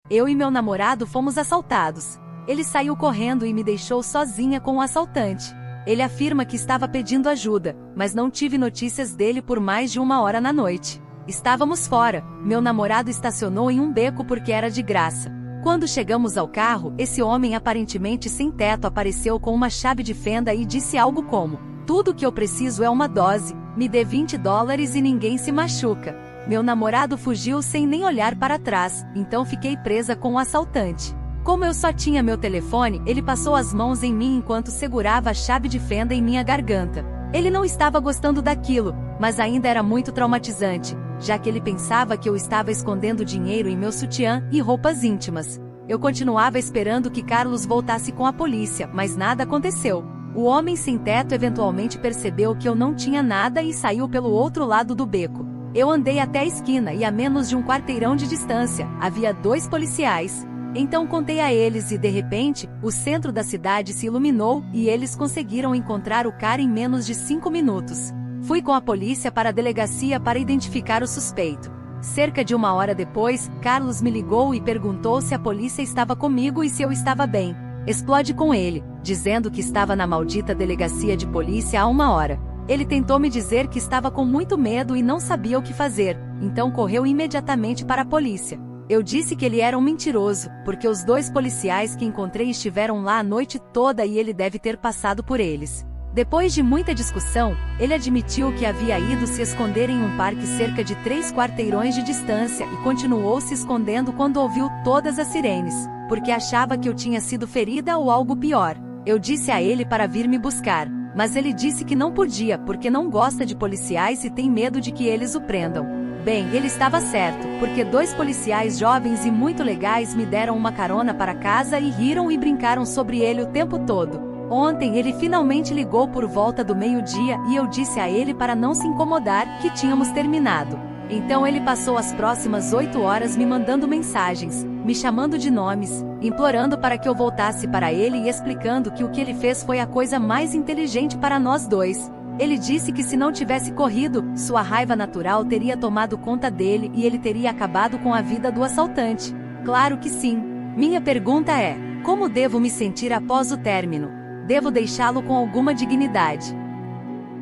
Eu e meu namorado fomos assaltados. Ele saiu correndo e me deixou sozinha com o assaltante. Ele afirma que estava pedindo ajuda, mas não tive notícias dele por mais de 1 hora na noite. Estávamos fora, meu namorado estacionou em um beco porque era de graça. Quando chegamos ao carro, esse homem aparentemente sem teto apareceu com uma chave de fenda e disse algo como: "Tudo que eu preciso é uma dose, me dê $20 e ninguém se machuca." Meu namorado fugiu sem nem olhar para trás, então fiquei presa com o assaltante. Como eu só tinha meu telefone, ele passou as mãos em mim enquanto segurava a chave de fenda em minha garganta. Ele não estava gostando daquilo, mas ainda era muito traumatizante, já que ele pensava que eu estava escondendo dinheiro em meu sutiã e roupas íntimas. Eu continuava esperando que Carlos voltasse com a polícia, mas nada aconteceu. O homem sem teto eventualmente percebeu que eu não tinha nada e saiu pelo outro lado do beco. Eu andei até a esquina e a menos de um quarteirão de distância, havia 2 policiais. Então contei a eles e de repente, o centro da cidade se iluminou e eles conseguiram encontrar o cara em menos de 5 minutos. Fui com a polícia para a delegacia para identificar o suspeito. Cerca de 1 hora depois, Carlos me ligou e perguntou se a polícia estava comigo e se eu estava bem. Explode com ele, dizendo que estava na maldita delegacia de polícia há 1 hora. Ele tentou me dizer que estava com muito medo e não sabia o que fazer, então correu imediatamente para a polícia. Eu disse que ele era um mentiroso, porque os 2 policiais que encontrei estiveram lá a noite toda e ele deve ter passado por eles. Depois de muita discussão, ele admitiu que havia ido se esconder em um parque cerca de 3 quarteirões de distância e continuou se escondendo quando ouviu todas as sirenes, porque achava que eu tinha sido ferida ou algo pior. Eu disse a ele para vir me buscar, mas ele disse que não podia porque não gosta de policiais e tem medo de que eles o prendam. Bem, ele estava certo, porque 2 policiais jovens e muito legais me deram uma carona para casa e riram e brincaram sobre ele o tempo todo. Ontem ele finalmente ligou por volta do meio-dia e eu disse a ele para não se incomodar, que tínhamos terminado. Então ele passou as próximas 8 horas me mandando mensagens, me chamando de nomes, implorando para que eu voltasse para ele e explicando que o que ele fez foi a coisa mais inteligente para nós 2. Ele disse que se não tivesse corrido, sua raiva natural teria tomado conta dele e ele teria acabado com a vida do assaltante. Claro que sim. Minha pergunta é: como devo me sentir após o término? Devo deixá-lo com alguma dignidade?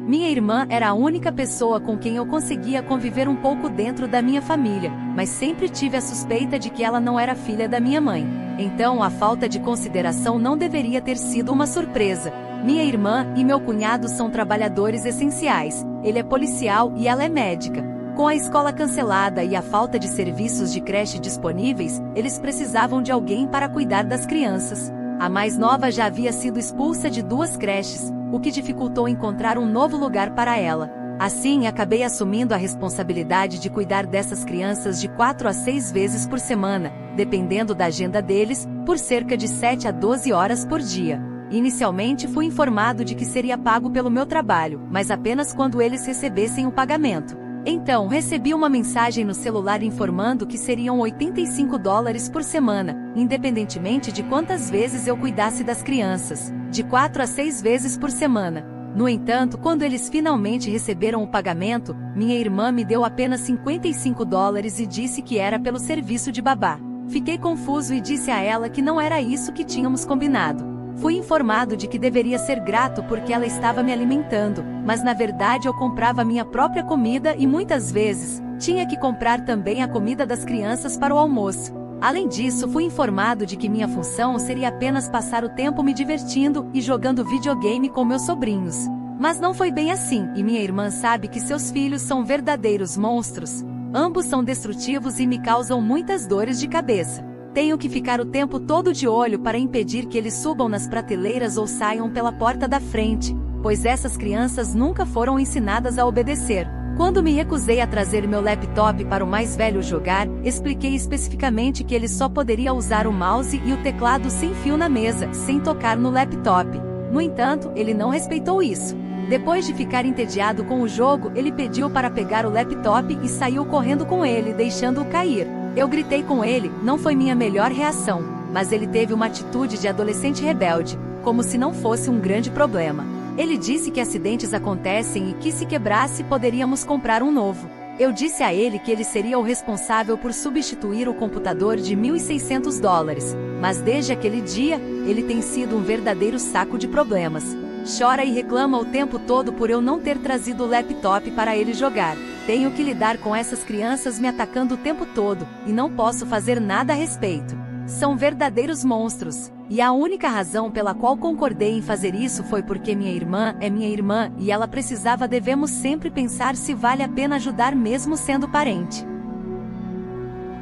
Minha irmã era a única pessoa com quem eu conseguia conviver um pouco dentro da minha família, mas sempre tive a suspeita de que ela não era filha da minha mãe. Então a falta de consideração não deveria ter sido uma surpresa. Minha irmã e meu cunhado são trabalhadores essenciais, ele é policial e ela é médica. Com a escola cancelada e a falta de serviços de creche disponíveis, eles precisavam de alguém para cuidar das crianças. A mais nova já havia sido expulsa de 2 creches, o que dificultou encontrar um novo lugar para ela. Assim, acabei assumindo a responsabilidade de cuidar dessas crianças de 4 a 6 vezes por semana, dependendo da agenda deles, por cerca de 7 a 12 horas por dia. Inicialmente fui informado de que seria pago pelo meu trabalho, mas apenas quando eles recebessem o pagamento. Então recebi uma mensagem no celular informando que seriam $85 por semana, independentemente de quantas vezes eu cuidasse das crianças, de 4 a 6 vezes por semana. No entanto, quando eles finalmente receberam o pagamento, minha irmã me deu apenas $55 e disse que era pelo serviço de babá. Fiquei confuso e disse a ela que não era isso que tínhamos combinado. Fui informado de que deveria ser grato porque ela estava me alimentando, mas na verdade eu comprava minha própria comida e muitas vezes, tinha que comprar também a comida das crianças para o almoço. Além disso, fui informado de que minha função seria apenas passar o tempo me divertindo e jogando videogame com meus sobrinhos. Mas não foi bem assim, e minha irmã sabe que seus filhos são verdadeiros monstros. Ambos são destrutivos e me causam muitas dores de cabeça. Tenho que ficar o tempo todo de olho para impedir que eles subam nas prateleiras ou saiam pela porta da frente, pois essas crianças nunca foram ensinadas a obedecer. Quando me recusei a trazer meu laptop para o mais velho jogar, expliquei especificamente que ele só poderia usar o mouse e o teclado sem fio na mesa, sem tocar no laptop. No entanto, ele não respeitou isso. Depois de ficar entediado com o jogo, ele pediu para pegar o laptop e saiu correndo com ele, deixando-o cair. Eu gritei com ele, não foi minha melhor reação, mas ele teve uma atitude de adolescente rebelde, como se não fosse um grande problema. Ele disse que acidentes acontecem e que se quebrasse poderíamos comprar um novo. Eu disse a ele que ele seria o responsável por substituir o computador de $1.600, mas desde aquele dia, ele tem sido um verdadeiro saco de problemas. Chora e reclama o tempo todo por eu não ter trazido o laptop para ele jogar. Tenho que lidar com essas crianças me atacando o tempo todo, e não posso fazer nada a respeito. São verdadeiros monstros. E a única razão pela qual concordei em fazer isso foi porque minha irmã é minha irmã e ela precisava. Devemos sempre pensar se vale a pena ajudar mesmo sendo parente.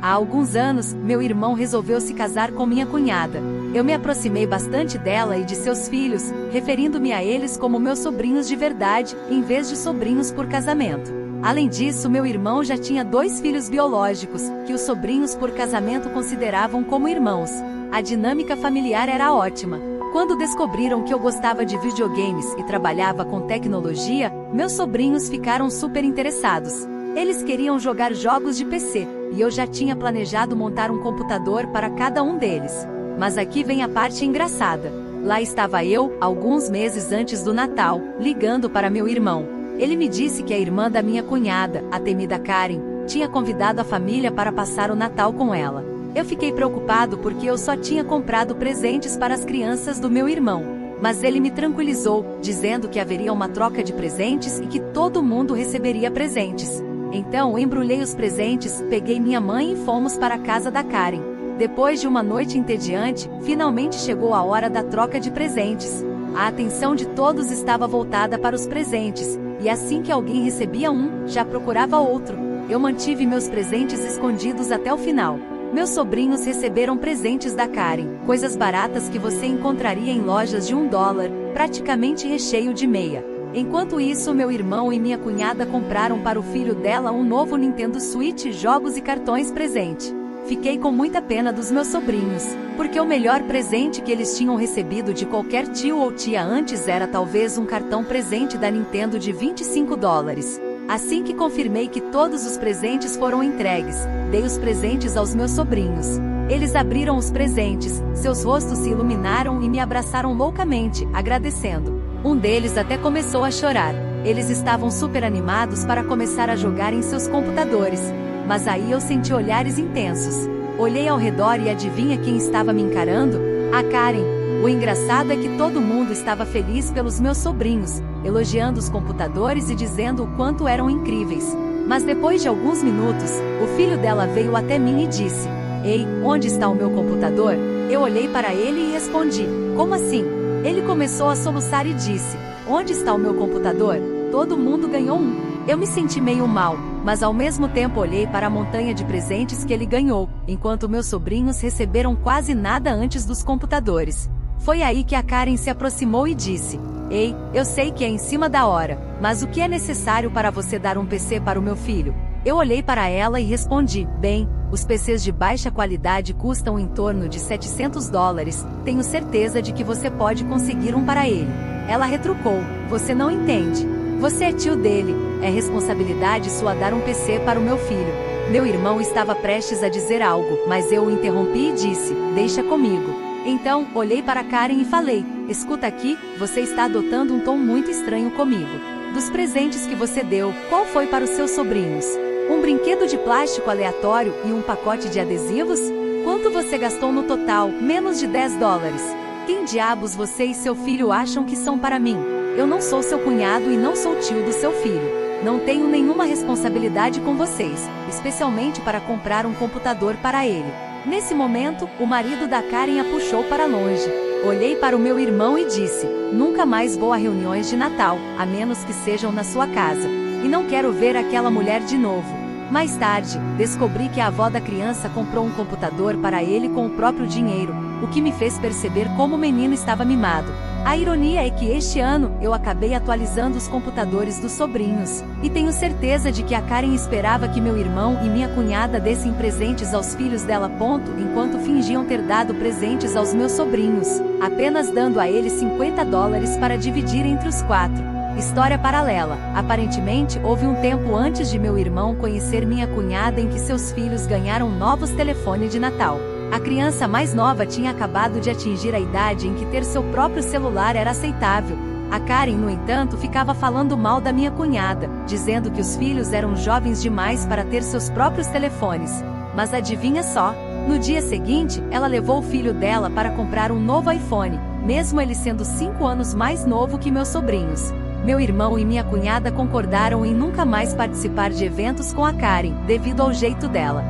Há alguns anos, meu irmão resolveu se casar com minha cunhada. Eu me aproximei bastante dela e de seus filhos, referindo-me a eles como meus sobrinhos de verdade, em vez de sobrinhos por casamento. Além disso, meu irmão já tinha 2 filhos biológicos, que os sobrinhos por casamento consideravam como irmãos. A dinâmica familiar era ótima. Quando descobriram que eu gostava de videogames e trabalhava com tecnologia, meus sobrinhos ficaram super interessados. Eles queriam jogar jogos de PC, e eu já tinha planejado montar um computador para cada um deles. Mas aqui vem a parte engraçada. Lá estava eu, alguns meses antes do Natal, ligando para meu irmão. Ele me disse que a irmã da minha cunhada, a temida Karen, tinha convidado a família para passar o Natal com ela. Eu fiquei preocupado porque eu só tinha comprado presentes para as crianças do meu irmão. Mas ele me tranquilizou, dizendo que haveria uma troca de presentes e que todo mundo receberia presentes. Então embrulhei os presentes, peguei minha mãe e fomos para a casa da Karen. Depois de uma noite entediante, finalmente chegou a hora da troca de presentes. A atenção de todos estava voltada para os presentes, e assim que alguém recebia um, já procurava outro. Eu mantive meus presentes escondidos até o final. Meus sobrinhos receberam presentes da Karen, coisas baratas que você encontraria em lojas de $1, praticamente recheio de meia. Enquanto isso, meu irmão e minha cunhada compraram para o filho dela um novo Nintendo Switch, jogos e cartões presente. Fiquei com muita pena dos meus sobrinhos, porque o melhor presente que eles tinham recebido de qualquer tio ou tia antes era talvez um cartão presente da Nintendo de $25. Assim que confirmei que todos os presentes foram entregues, dei os presentes aos meus sobrinhos. Eles abriram os presentes, seus rostos se iluminaram e me abraçaram loucamente, agradecendo. Um deles até começou a chorar. Eles estavam super animados para começar a jogar em seus computadores. Mas aí eu senti olhares intensos. Olhei ao redor e adivinha quem estava me encarando? A Karen. O engraçado é que todo mundo estava feliz pelos meus sobrinhos, elogiando os computadores e dizendo o quanto eram incríveis. Mas depois de alguns minutos, o filho dela veio até mim e disse: "Ei, onde está o meu computador?" Eu olhei para ele e respondi: "Como assim?" Ele começou a soluçar e disse: "Onde está o meu computador? Todo mundo ganhou um." Eu me senti meio mal, mas ao mesmo tempo olhei para a montanha de presentes que ele ganhou, enquanto meus sobrinhos receberam quase nada antes dos computadores. Foi aí que a Karen se aproximou e disse: "Ei, eu sei que é em cima da hora, mas o que é necessário para você dar um PC para o meu filho?" Eu olhei para ela e respondi: "Bem, os PCs de baixa qualidade custam em torno de $700, tenho certeza de que você pode conseguir um para ele." Ela retrucou: "Você não entende. Você é tio dele, é responsabilidade sua dar um PC para o meu filho." Meu irmão estava prestes a dizer algo, mas eu o interrompi e disse: "Deixa comigo." Então, olhei para Karen e falei: "Escuta aqui, você está adotando um tom muito estranho comigo. Dos presentes que você deu, qual foi para os seus sobrinhos? Um brinquedo de plástico aleatório e um pacote de adesivos? Quanto você gastou no total? Menos de $10. Quem diabos você e seu filho acham que são para mim? Eu não sou seu cunhado e não sou tio do seu filho. Não tenho nenhuma responsabilidade com vocês, especialmente para comprar um computador para ele." Nesse momento, o marido da Karen a puxou para longe. Olhei para o meu irmão e disse: "Nunca mais vou a reuniões de Natal, a menos que sejam na sua casa. E não quero ver aquela mulher de novo." Mais tarde, descobri que a avó da criança comprou um computador para ele com o próprio dinheiro, o que me fez perceber como o menino estava mimado. A ironia é que este ano, eu acabei atualizando os computadores dos sobrinhos, e tenho certeza de que a Karen esperava que meu irmão e minha cunhada dessem presentes aos filhos dela. Enquanto fingiam ter dado presentes aos meus sobrinhos, apenas dando a eles $50 para dividir entre os 4. História paralela. Aparentemente, houve um tempo antes de meu irmão conhecer minha cunhada em que seus filhos ganharam novos telefones de Natal. A criança mais nova tinha acabado de atingir a idade em que ter seu próprio celular era aceitável. A Karen, no entanto, ficava falando mal da minha cunhada, dizendo que os filhos eram jovens demais para ter seus próprios telefones. Mas adivinha só? No dia seguinte, ela levou o filho dela para comprar um novo iPhone, mesmo ele sendo 5 anos mais novo que meus sobrinhos. Meu irmão e minha cunhada concordaram em nunca mais participar de eventos com a Karen, devido ao jeito dela.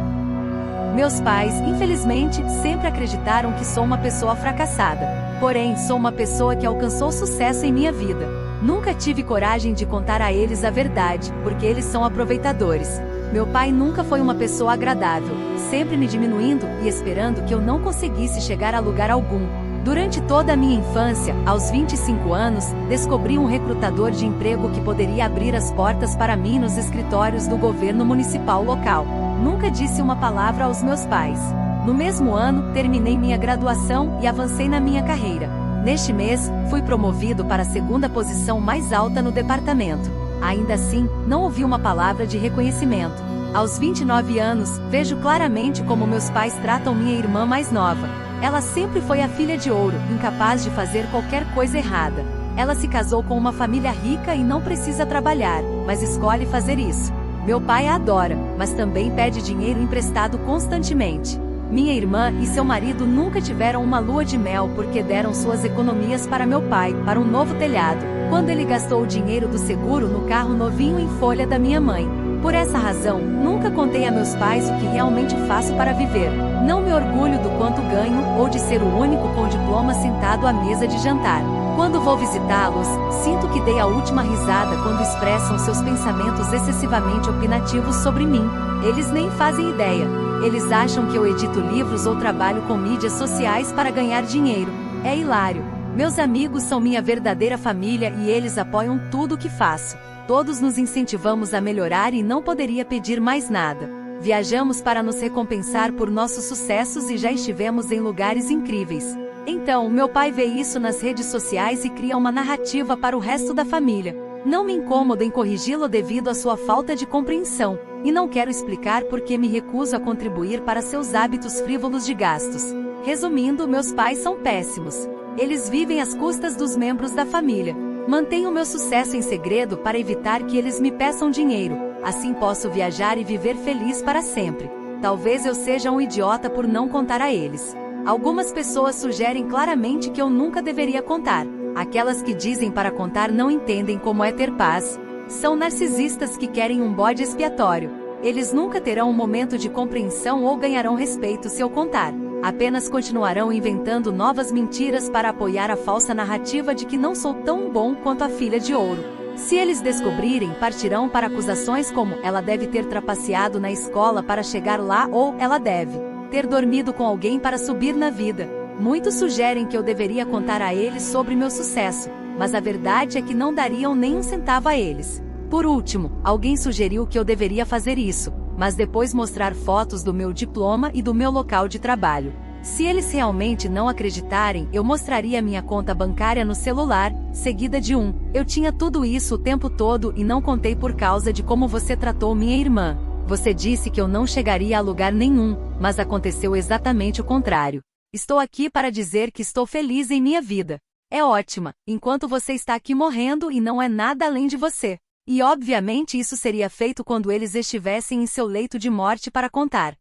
Meus pais, infelizmente, sempre acreditaram que sou uma pessoa fracassada. Porém, sou uma pessoa que alcançou sucesso em minha vida. Nunca tive coragem de contar a eles a verdade, porque eles são aproveitadores. Meu pai nunca foi uma pessoa agradável, sempre me diminuindo e esperando que eu não conseguisse chegar a lugar algum. Durante toda a minha infância, aos 25 anos, descobri um recrutador de emprego que poderia abrir as portas para mim nos escritórios do governo municipal local. Nunca disse uma palavra aos meus pais. No mesmo ano, terminei minha graduação e avancei na minha carreira. Neste mês, fui promovido para a segunda posição mais alta no departamento. Ainda assim, não ouvi uma palavra de reconhecimento. Aos 29 anos, vejo claramente como meus pais tratam minha irmã mais nova. Ela sempre foi a filha de ouro, incapaz de fazer qualquer coisa errada. Ela se casou com uma família rica e não precisa trabalhar, mas escolhe fazer isso. Meu pai a adora, mas também pede dinheiro emprestado constantemente. Minha irmã e seu marido nunca tiveram uma lua de mel porque deram suas economias para meu pai, para um novo telhado, quando ele gastou o dinheiro do seguro no carro novinho em folha da minha mãe. Por essa razão, nunca contei a meus pais o que realmente faço para viver. Não me orgulho do quanto ganho ou de ser o único com diploma sentado à mesa de jantar. Quando vou visitá-los, sinto que dei a última risada quando expressam seus pensamentos excessivamente opinativos sobre mim. Eles nem fazem ideia. Eles acham que eu edito livros ou trabalho com mídias sociais para ganhar dinheiro. É hilário. Meus amigos são minha verdadeira família e eles apoiam tudo o que faço. Todos nos incentivamos a melhorar e não poderia pedir mais nada. Viajamos para nos recompensar por nossos sucessos e já estivemos em lugares incríveis. Então, meu pai vê isso nas redes sociais e cria uma narrativa para o resto da família. Não me incomodo em corrigi-lo devido à sua falta de compreensão, e não quero explicar por que me recuso a contribuir para seus hábitos frívolos de gastos. Resumindo, meus pais são péssimos. Eles vivem às custas dos membros da família. Mantenho meu sucesso em segredo para evitar que eles me peçam dinheiro, assim posso viajar e viver feliz para sempre. Talvez eu seja um idiota por não contar a eles. Algumas pessoas sugerem claramente que eu nunca deveria contar. Aquelas que dizem para contar não entendem como é ter paz. São narcisistas que querem um bode expiatório. Eles nunca terão um momento de compreensão ou ganharão respeito se eu contar. Apenas continuarão inventando novas mentiras para apoiar a falsa narrativa de que não sou tão bom quanto a filha de ouro. Se eles descobrirem, partirão para acusações como ela deve ter trapaceado na escola para chegar lá ou ela deve ter dormido com alguém para subir na vida. Muitos sugerem que eu deveria contar a eles sobre meu sucesso, mas a verdade é que não dariam nem um centavo a eles. Por último, alguém sugeriu que eu deveria fazer isso, mas depois mostrar fotos do meu diploma e do meu local de trabalho. Se eles realmente não acreditarem, eu mostraria minha conta bancária no celular, seguida de eu tinha tudo isso o tempo todo e não contei por causa de como você tratou minha irmã. Você disse que eu não chegaria a lugar nenhum, mas aconteceu exatamente o contrário. Estou aqui para dizer que estou feliz em minha vida. É ótima, enquanto você está aqui morrendo e não é nada além de você. E obviamente isso seria feito quando eles estivessem em seu leito de morte para contar.